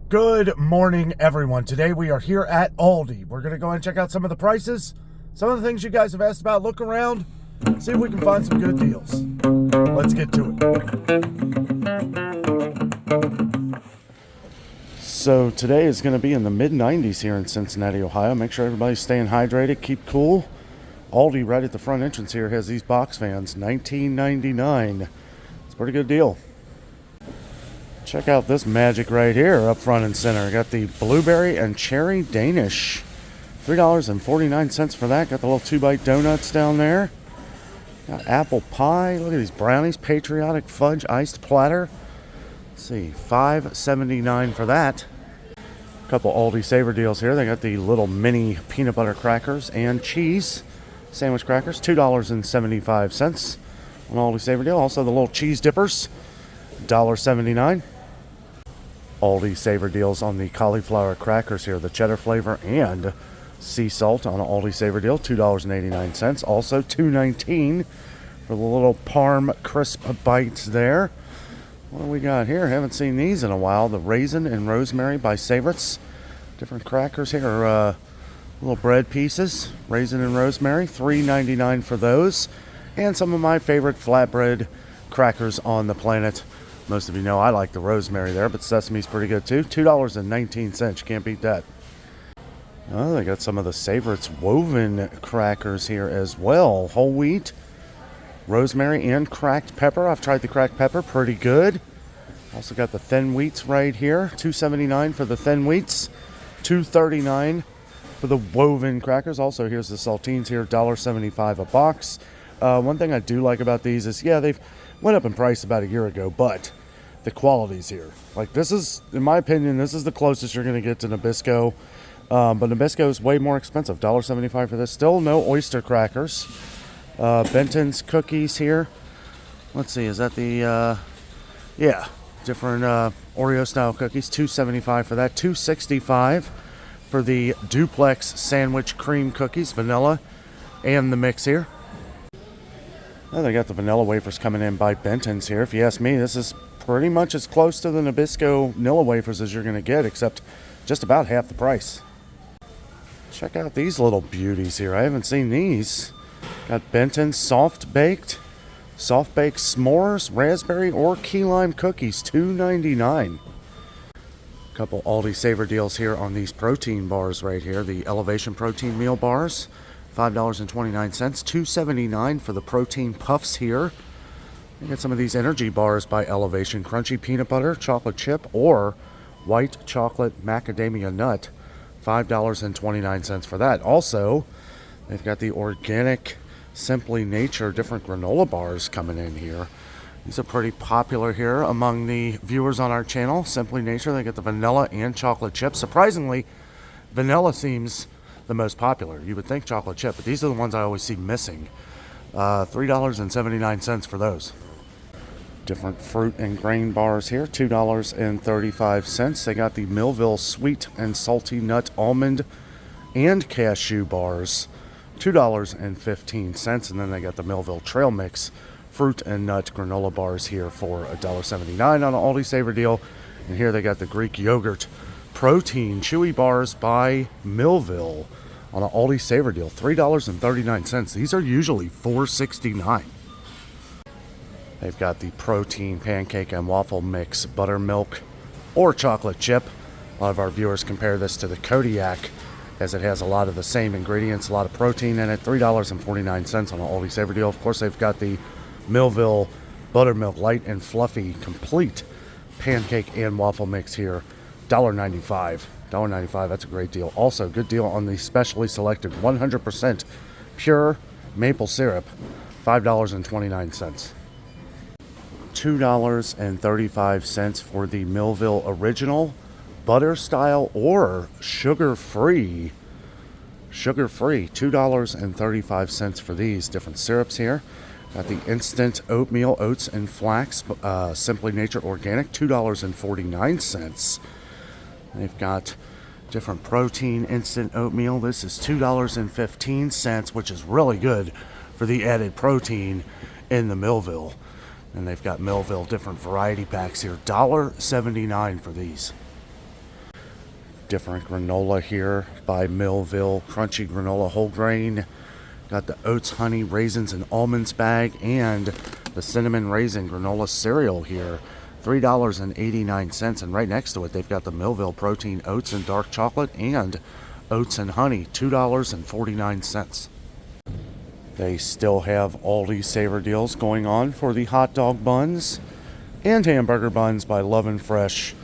Good morning, everyone. Today we are here at Aldi. We're going to go and check out some of the prices, some of the things you guys have asked about, look around, see if we can find some good deals. Let's get to it. So today is going to be in the mid-90s here in Cincinnati, Ohio. Make sure everybody's staying hydrated, keep cool. Aldi right at the front entrance here has these box fans, $19.99. It's a pretty good deal. Check out this magic right here up front and center. Got the blueberry and cherry Danish. $3.49 for that. Got the little 2-bite donuts down there. Got apple pie. Look at these brownies. Patriotic fudge iced platter. Let's see, $5.79 for that. A couple Aldi Saver Deals here. They got the little mini peanut butter crackers and cheese sandwich crackers. $2.75 on Aldi Saver Deal. Also the little cheese dippers. $1.79. Aldi Saver Deals on the cauliflower crackers here, the cheddar flavor and sea salt on an Aldi Saver Deal, $2.89. Also $2.19 for the little Parm crisp bites there. What do we got here? Haven't seen these in a while. The raisin and rosemary by Savorites. Different crackers here, little bread pieces, raisin and rosemary, $3.99 for those. And some of my favorite flatbread crackers on the planet. Most of you know I like the rosemary there, but sesame's pretty good too. $2.19. You can't beat that. Oh, they got some of the Savorites woven crackers here as well. Whole wheat, rosemary, and cracked pepper. I've tried the cracked pepper, pretty good. Also got the thin wheats right here. $2.79 for the thin wheats. $2.39 for the woven crackers. Also, here's the saltines here, $1.75 a box. One thing I do like about these is, yeah, they've went up in price about a year ago, but the quality's here. Like, this is, in my opinion, this is the closest you're going to get to Nabisco. But Nabisco is way more expensive. $1.75 for this. Still no oyster crackers. Benton's cookies here. Let's see, is that the, yeah, different Oreo-style cookies. $2.75 for that. $2.65 for the duplex sandwich cream cookies, vanilla, and the mix here. Oh, they got the vanilla wafers coming in by Benton's here. If you ask me, this is pretty much as close to the Nabisco vanilla wafers as you're going to get, except just about half the price. Check out these little beauties here. I haven't seen these. Got Benton's soft baked s'mores, raspberry or key lime cookies, $2.99. A couple Aldi Saver Deals here on these protein bars right here. The Elevation Protein Meal Bars. $5.29, $2.79 for the protein puffs here. You get some of these energy bars by Elevation. Crunchy peanut butter, chocolate chip, or white chocolate macadamia nut. $5.29 for that. Also, they've got the organic Simply Nature different granola bars coming in here. These are pretty popular here among the viewers on our channel. Simply Nature, they get the vanilla and chocolate chip. Surprisingly, vanilla seems the most popular. You would think chocolate chip, but these are the ones I always see missing. $3.79 for those. Different fruit and grain bars here, $2.35. They got the Millville sweet and salty nut almond and cashew bars, $2.15. And then they got the Millville trail mix fruit and nut granola bars here for $1.79 on an Aldi Saver Deal. And here they got the Greek yogurt protein chewy bars by Millville on an Aldi Saver Deal, $3.39. These are usually $4.69. They've got the protein pancake and waffle mix buttermilk or chocolate chip. A lot of our viewers compare this to the Kodiak as it has a lot of the same ingredients, a lot of protein in it. $3.49 on an Aldi Saver Deal. Of course, they've got the Millville buttermilk light and fluffy complete pancake and waffle mix here. $1.95. $1.95, that's a great deal. Also, good deal on the specially selected 100% pure maple syrup, $5.29. $2.35 for the Millville Original butter style or sugar-free. $2.35 for these different syrups here. Got the instant oatmeal, oats and flax, Simply Nature Organic, $2.49. They've got different protein instant oatmeal. This is $2.15, which is really good for the added protein in the Millville. And they've got Millville different variety packs here. $1.79 for these. Different granola here by Millville. Crunchy granola whole grain. Got the oats, honey, raisins, and almonds bag, and the cinnamon raisin granola cereal here. $3.89. And right next to it, they've got the Millville protein oats and dark chocolate and oats and honey, $2.49. They still have Aldi Saver Deals going on for the hot dog buns and hamburger buns by Love and Fresh.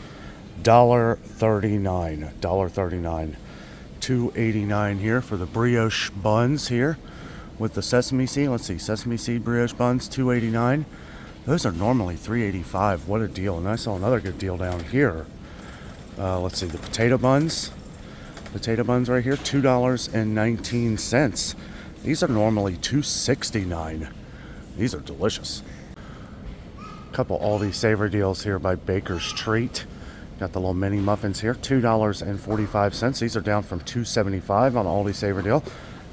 $1.39. $1.39. $2.89 here for the brioche buns here with the sesame seed. Let's see, sesame seed brioche buns, $2.89. Those are normally $3.85. What a deal. And I saw another good deal down here. Let's see, the potato buns. Potato buns right here, $2.19. These are normally $2.69. These are delicious. Couple Aldi Saver Deals here by Baker's Treat. Got the little mini muffins here, $2.45. These are down from $2.75 on Aldi Saver Deal.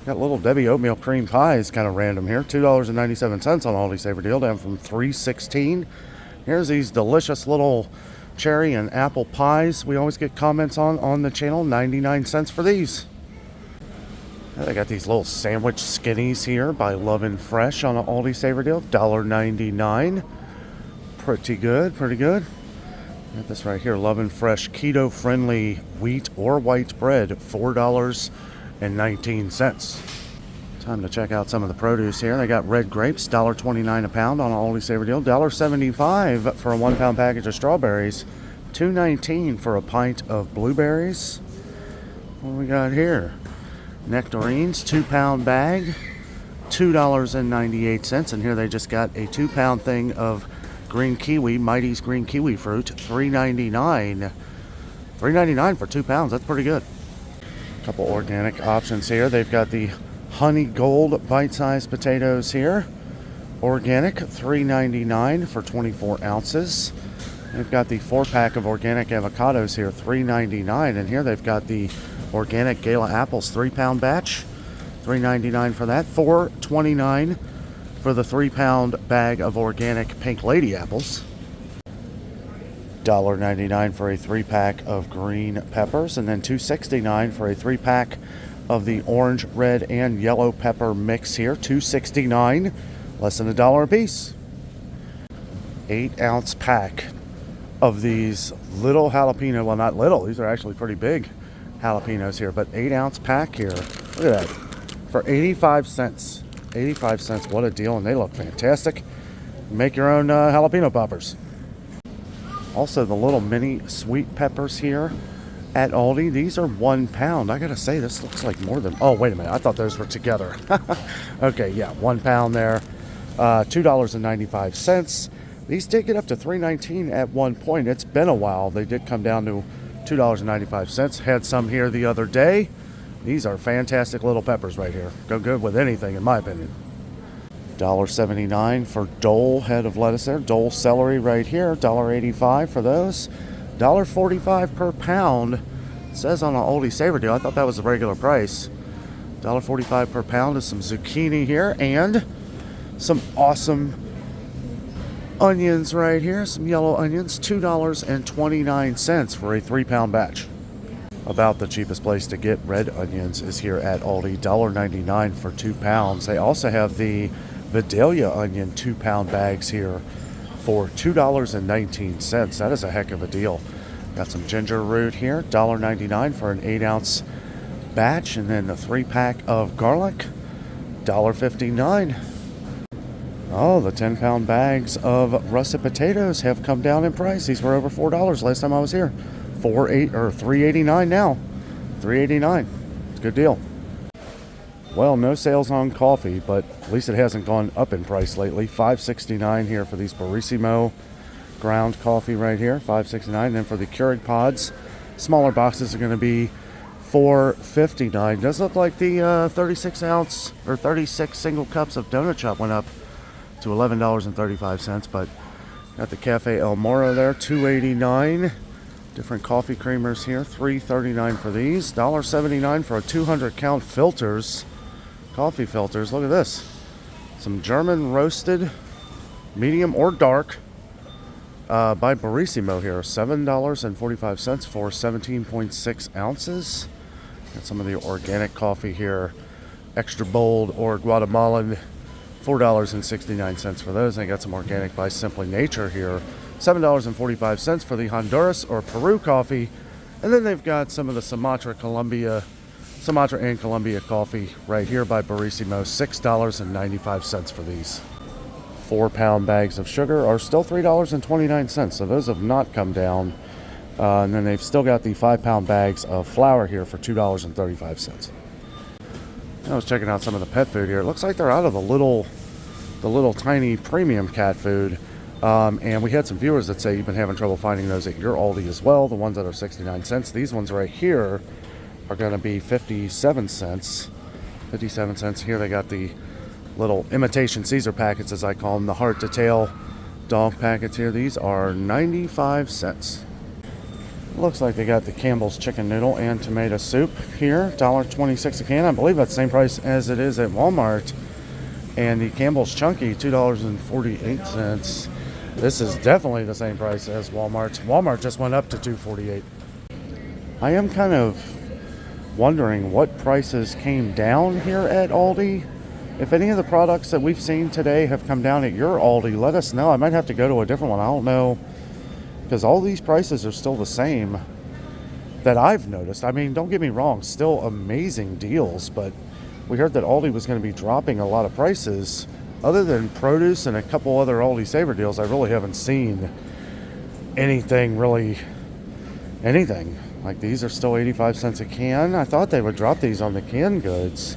Got little Debbie oatmeal cream pies, kind of random here, $2.97 on Aldi Saver Deal, down from $3.16. Here's these delicious little cherry and apple pies we always get comments on the channel, 99 cents for these. They got these little sandwich skinnies here by Love and Fresh on an Aldi Saver Deal, $1.99. Pretty good, pretty good. Got this right here, Love and Fresh keto friendly wheat or white bread, $4.19. Time to check out some of the produce here. They got red grapes, $1.29 a pound on an Aldi Saver Deal, $1.75 for a 1 pound package of strawberries, $2.19 for a pint of blueberries. What we got here? Nectarines, 2 pound bag, $2.98. And here they just got a 2 pound thing of green kiwi, Mighty's green kiwi fruit, $3.99. $3.99 for 2 pounds. That's pretty good. A couple organic options here. They've got the Honey Gold bite-sized potatoes here. Organic, $3.99 for 24 ounces. They've got the 4-pack of organic avocados here, $3.99. And here they've got the organic Gala apples, 3 pound batch, $3.99 for that. $4.29 for the 3 pound bag of organic Pink Lady apples. $1.99 for a 3-pack of green peppers, and then $2.69 for a 3-pack of the orange, red, and yellow pepper mix here, $2.69, less than $1 a piece. 8-ounce pack of these little jalapeno, well, not little, these are actually pretty big jalapenos here, but 8-ounce pack here. Look at that, for 85 cents. 85 cents, what a deal, and they look fantastic. Make your own jalapeno poppers. Also, the little mini sweet peppers here at Aldi. These are 1 pound. I gotta say, this looks like more than... Oh, wait a minute. I thought those were together. Okay, yeah, 1 pound there. $2.95. These did get up to $3.19 at one point. It's been a while. They did come down to $2.95. Had some here the other day. These are fantastic little peppers right here. Go good with anything, in my opinion. $1.79 for Dole head of lettuce there. Dole celery right here, $1.85 for those. $1.45 per pound. It says on an Aldi Saver Deal. I thought that was the regular price. $1.45 per pound is some zucchini here and some awesome onions right here. Some yellow onions, $2.29 for a 3 pound batch. About the cheapest place to get red onions is here at Aldi, $1.99 for 2 pounds. They also have the Vidalia onion 2 pound bags here for $2.19. That is a heck of a deal. Got some ginger root here, $1.99 for an 8-ounce batch, and then the 3-pack of garlic, $1.59. Oh, the 10 pound bags of russet potatoes have come down in price. These were over $4 last time I was here. $3.89 now. $3.89. It's a good deal. Well, no sales on coffee, but at least it hasn't gone up in price lately. $5.69 here for these Barissimo ground coffee right here, $5.69. And then for the Keurig pods, smaller boxes are going to be $4.59. Does look like the 36 ounce or 36 single cups of Donut Shop went up to $11.35, but got the Cafe El Moro there, $2.89. Different coffee creamers here, $3.39 for these, $1.79 for a 200 count filters. Coffee filters, look at this. Some German roasted, medium or dark, by Barissimo here, $7.45 for 17.6 ounces. Got some of the organic coffee here, extra bold or Guatemalan, $4.69 for those. And I got some organic by Simply Nature here, $7.45 for the Honduras or Peru coffee. And then they've got some of the Sumatra and Colombia coffee right here by Barissimo, $6.95 for these. 4-pound bags of sugar are still $3.29, so those have not come down. And then they've still got the 5-pound bags of flour here for $2.35. I was checking out some of the pet food here. It looks like they're out of the little tiny premium cat food. And we had some viewers that say you've been having trouble finding those at your Aldi as well, the ones that are 69 cents. These ones right here are going to be 57 cents. 57 cents. Here they got the little imitation Caesar packets, as I call them, the heart to tail dog packets here. These are 95 cents. Looks like they got the Campbell's chicken noodle and tomato soup here, $1.26 a can. I believe that's the same price as it is at Walmart. And the Campbell's Chunky, $2.48. This is definitely the same price as Walmart. Walmart just went up to $2.48. I am kind of wondering what prices came down here at Aldi. If any of the products that we've seen today have come down at your Aldi, let us know. I might have to go to a different one. I don't know, because all these prices are still the same that I've noticed. I mean, don't get me wrong, still amazing deals, but we heard that Aldi was going to be dropping a lot of prices. Other than produce and a couple other Aldi Saver deals, I really haven't seen anything. Like these are still 85 cents a can. I thought they would drop these on the canned goods.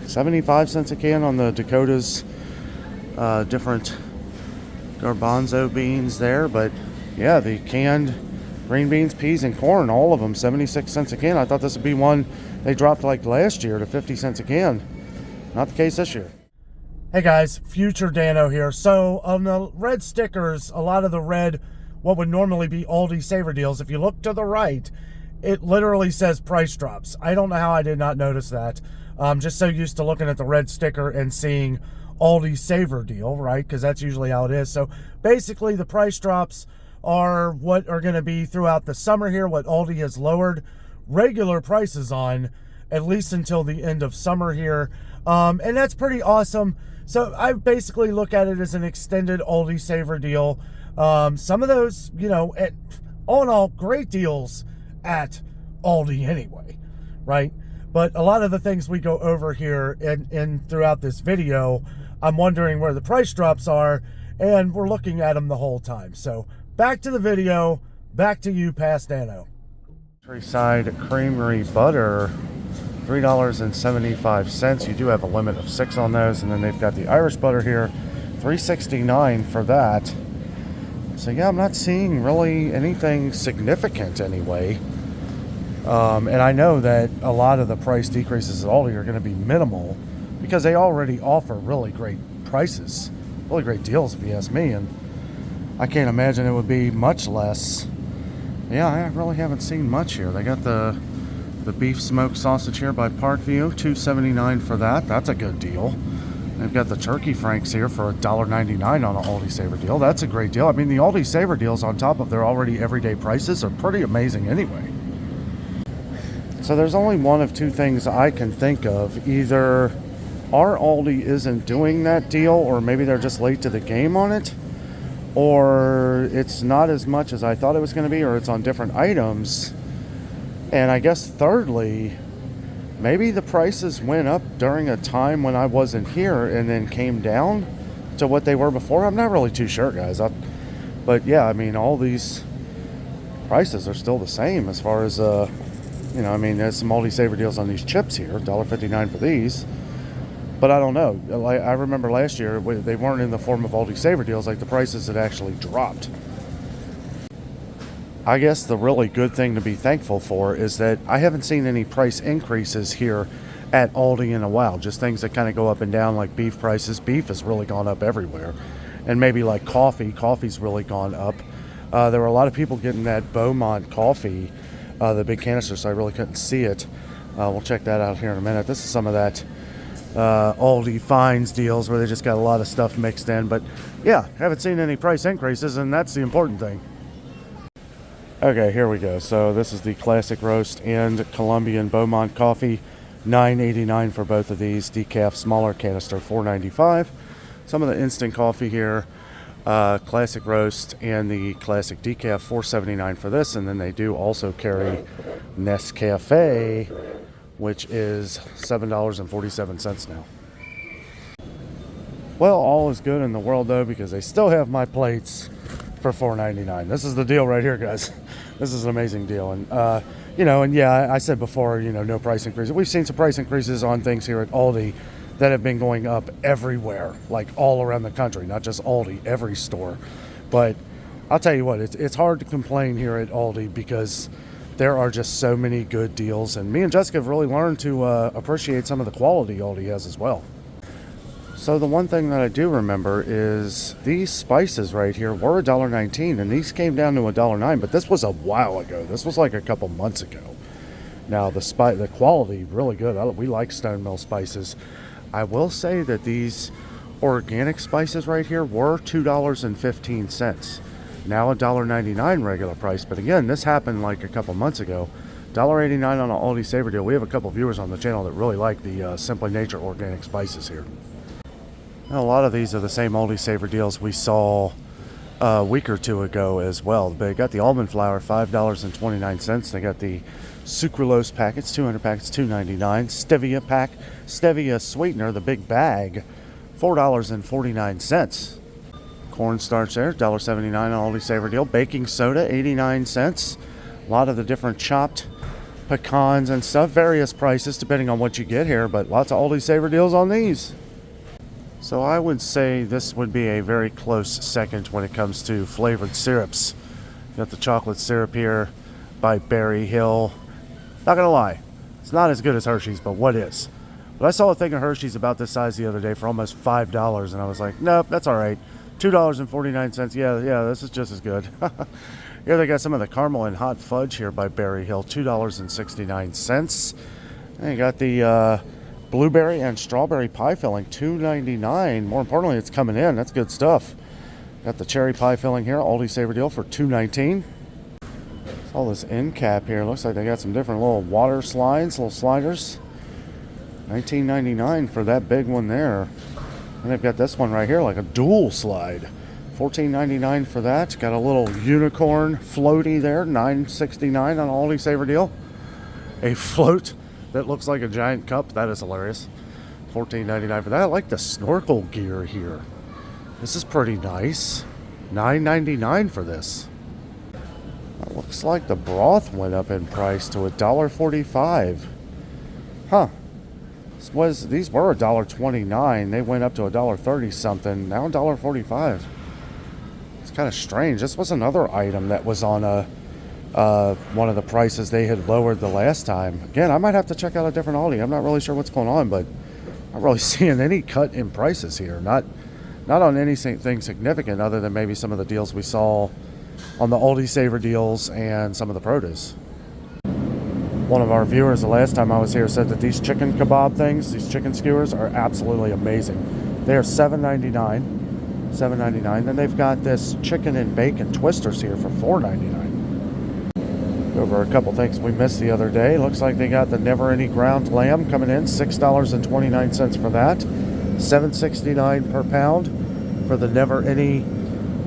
75 cents a can on the Dakota's different garbanzo beans there. But yeah, the canned green beans, peas, and corn, all of them 76 cents a can. I thought this would be one they dropped like last year to 50 cents a can. Not the case this year. Hey guys, Future Dano here. So on the red stickers, a lot of the red, what would normally be Aldi Saver Deals, if you look to the right, it literally says price drops. I don't know how I did not notice that. I'm just so used to looking at the red sticker and seeing Aldi Saver Deal, right? Because that's usually how it is. So basically the price drops are what are going to be throughout the summer here, what Aldi has lowered regular prices on, at least until the end of summer here. And that's pretty awesome. So I basically look at it as an extended Aldi Saver Deal. Some of those, all in all, great deals at Aldi anyway, right? But a lot of the things we go over here and throughout this video, I'm wondering where the price drops are, and we're looking at them the whole time. So back to the video, back to you, Past Dano. Countryside Creamery butter, $3.75. You do have a limit of 6 on those, and then they've got the Irish butter here, $3.69 for that. So yeah, I'm not seeing really anything significant anyway. And I know that a lot of the price decreases at Aldi are going to be minimal because they already offer really great prices, really great deals if you ask me, and I can't imagine it would be much less. Yeah, I really haven't seen much here. They got the beef smoked sausage here by Parkview, $2.79 for that. That's a good deal. They've got the turkey franks here for $1.99 on an Aldi Saver Deal. That's a great deal. I mean, the Aldi Saver Deals on top of their already everyday prices are pretty amazing anyway. So there's only one of two things I can think of. Either our Aldi isn't doing that deal, or maybe they're just late to the game on it, or it's not as much as I thought it was going to be, or it's on different items. And I guess thirdly, maybe the prices went up during a time when I wasn't here and then came down to what they were before. I'm not really too sure, guys. But yeah, I mean, all these prices are still the same as far as, I mean, there's some Aldi Saver Deals on these chips here, $1.59 for these. But I don't know. I remember last year, they weren't in the form of Aldi Saver Deals, like the prices had actually dropped. I guess the really good thing to be thankful for is that I haven't seen any price increases here at Aldi in a while. Just things that kind of go up and down, like beef prices. Beef has really gone up everywhere. And maybe like coffee's really gone up. There were a lot of people getting that Beaumont coffee, the big canister, so I really couldn't see it. We'll check that out here in a minute. This is some of that Aldi finds deals where they just got a lot of stuff mixed in. But yeah, haven't seen any price increases, and that's the important thing. Okay, here we go. So this is the classic roast and Colombian Beaumont coffee, $9.89 for both of these. Decaf smaller canister, $4.95. Some of the instant coffee here, classic roast and the classic decaf, $4.79 for this. And then they do also carry Nescafe, which is $7.47 now. Well, all is good in the world though, because they still have my plates for $4.99. This is the deal right here, guys. This is an amazing deal. And and yeah, I said before, no price increases. We've seen some price increases on things here at Aldi that have been going up everywhere, like all around the country, not just Aldi, every store. But I'll tell you what, it's hard to complain here at Aldi because there are just so many good deals. And me and Jessica have really learned to appreciate some of the quality Aldi has as well. So the one thing that I do remember is these spices right here were $1.19, and these came down to $1.09, but this was a while ago. This was like a couple months ago. Now the quality really good. We like Stone Mill spices. I will say that these organic spices right here were $2.15. Now $1.99 regular price, but again, this happened like a couple months ago. $1.89 on an Aldi Saver deal. We have a couple viewers on the channel that really like the Simply Nature organic spices here. Now, a lot of these are the same Aldi Saver deals we saw a week or two ago as well. They got the almond flour, $5.29. They got the sucralose packets, 200 packets, $2.99. Stevia pack, stevia sweetener, the big bag, $4.49. Cornstarch there, $1.79 on Aldi Saver deal. Baking soda, 89 cents. A lot of the different chopped pecans and stuff, various prices depending on what you get here, but lots of Aldi Saver deals on these. So I would say this would be a very close second when it comes to flavored syrups. Got the chocolate syrup here by Berry Hill. Not gonna lie, it's not as good as Hershey's, but what is? But I saw a thing of Hershey's about this size the other day for almost $5, and I was like, nope, that's all right. $2.49. Yeah, this is just as good. Here they got some of the caramel and hot fudge here by Berry Hill, $2.69. And you got the blueberry and strawberry pie filling, $2.99. More importantly, it's coming in. That's good stuff. Got the cherry pie filling here, Aldi Saver deal for $2.19. All this end cap here. Looks like they got some different little water slides, little sliders. $19.99 for that big one there. And they've got this one right here, like a dual slide. $14.99 for that. Got a little unicorn floaty there, $9.69 on an Aldi Saver deal. A float that looks like a giant cup. That is hilarious. $14.99 for that. I like the snorkel gear here. This is pretty nice. $9.99 for this. It looks like the broth went up in price to $1.45. Huh. These were $1.29. They went up to $1.30 something. Now $1.45. It's kind of strange. This was another item that was on one of the prices they had lowered the last time. Again, I might have to check out a different Aldi. I'm not really sure what's going on, but I'm not really seeing any cut in prices here. Not on anything significant other than maybe some of the deals we saw on the Aldi Saver deals and some of the produce. One of our viewers the last time I was here said that these chicken kebab things, these chicken skewers, are absolutely amazing. They are $7.99. Then they've got this chicken and bacon twisters here for $4.99. Over a couple things we missed the other day. Looks like they got the Never Any ground lamb coming in, $6.29 for that. $7.69 per pound for the Never Any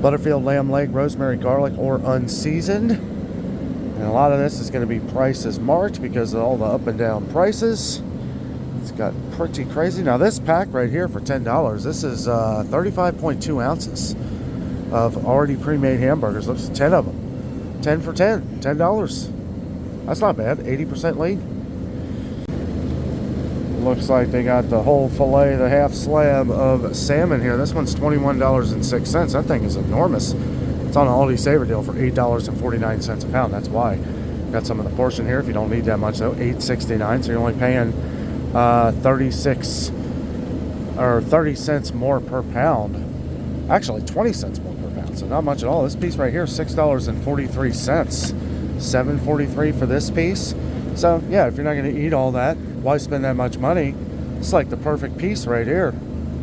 Butterfield lamb leg, rosemary, garlic, or unseasoned. And a lot of this is going to be prices marked because of all the up and down prices. It's got pretty crazy. Now this pack right here for $10, this is 35.2 ounces of already pre-made hamburgers. Looks 10 of them. 10 for $10. That's not bad. 80% lean. Looks like they got the whole fillet, the half slab of salmon here. This one's $21.06. That thing is enormous. It's on an Aldi Saver deal for $8.49 a pound. That's why. Got some of the portion here. If you don't need that much though, $8.69. So you're only paying 30 cents more per pound. Actually, 20 cents more per pound. So not much at all. This piece right here is $6.43. $7.43 for this piece. So yeah, if you're not going to eat all that, why spend that much money It's like the perfect piece right here.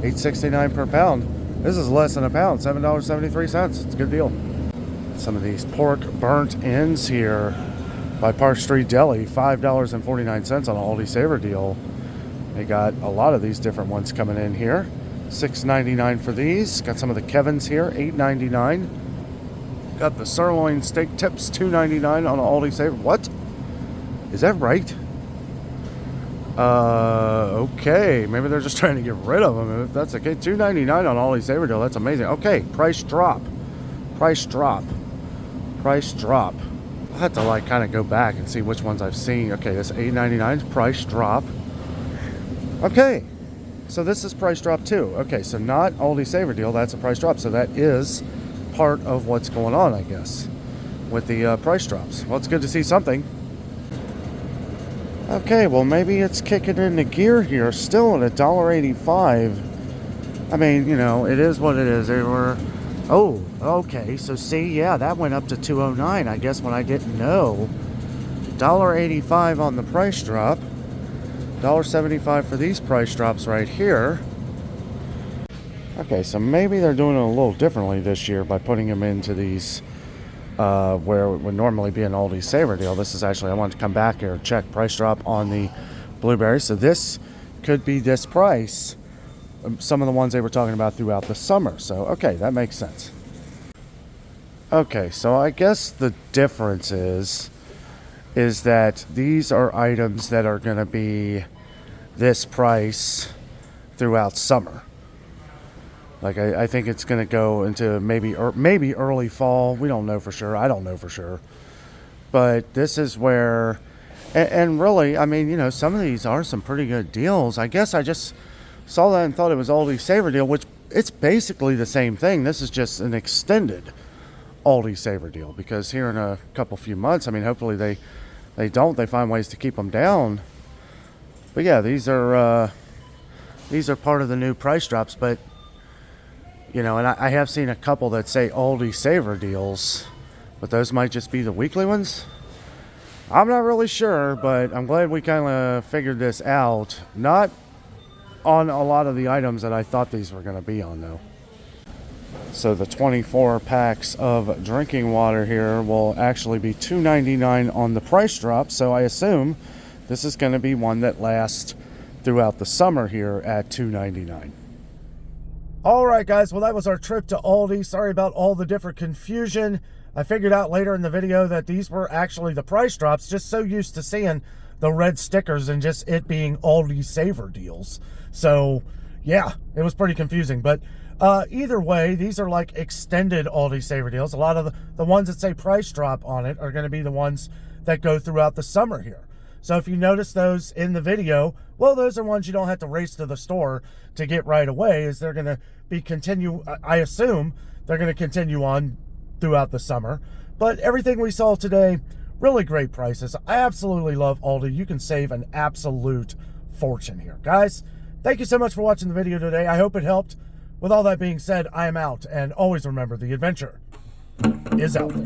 $8.69 per pound. This is less than a pound, $7.73. It's a good deal. Some of these pork burnt ends here by Park Street Deli, $5.49 on an Aldi Saver deal. They got a lot of these different ones coming in here. $6.99 for these. Got some of the Kevin's here, $8.99. Got the sirloin steak tips, $2.99 on an Aldi Saver. What? Is that right? Okay. Maybe they're just trying to get rid of them. If that's the case, $2.99 on Aldi Saver deal. That's amazing. Okay, price drop. Price drop. Price drop. I'll have to like kind of go back and see which ones I've seen. Okay, this $8.99 price drop. Okay, so this is price drop too. Okay, so not Aldi Saver deal. That's a price drop. So that is part of what's going on, I guess, with the price drops. Well, it's good to see something. Okay, well, maybe it's kicking into gear here. Still at $1.85. I mean, you know, it is what it is. They were... Oh, okay. So, see, yeah, that went up to $2.09, I guess, when I didn't know. $1.85 on the price drop. $1.75 for these price drops right here. Okay, so maybe they're doing it a little differently this year by putting them into these... where it would normally be an Aldi Saver deal. This is actually, I wanted to come back here and check price drop on the blueberries. So this could be this price. Some of the ones they were talking about throughout the summer. So, okay, that makes sense. Okay, so I guess the difference is that these are items that are going to be this price throughout summer. Like, I think it's going to go into maybe early fall. We don't know for sure. I don't know for sure. But this is where, and really, I mean, you know, some of these are some pretty good deals. I guess I just saw that and thought it was Aldi Saver deal, which it's basically the same thing. This is just an extended Aldi Saver deal, because here in a few months, I mean, hopefully they find ways to keep them down. But yeah, these are part of the new price drops, but you know, and I have seen a couple that say Aldi Saver deals, but those might just be the weekly ones. I'm not really sure, but I'm glad we kind of figured this out. Not on a lot of the items that I thought these were going to be on, though. So the 24 packs of drinking water here will actually be $2.99 on the price drop. So I assume this is going to be one that lasts throughout the summer here at $2.99. All right, guys. Well, that was our trip to Aldi. Sorry about all the different confusion. I figured out later in the video that these were actually the price drops. Just so used to seeing the red stickers and just it being Aldi Saver deals. So, yeah, it was pretty confusing. But either way, these are like extended Aldi Saver deals. A lot of the ones that say price drop on it are going to be the ones that go throughout the summer here. So if you notice those in the video, well, those are ones you don't have to race to the store to get right away, as they're going to be I assume they're going to continue on throughout the summer. But everything we saw today, really great prices. I absolutely love Aldi. You can save an absolute fortune here. Guys, thank you so much for watching the video today. I hope it helped. With all that being said, I am out. And always remember, the adventure is out there.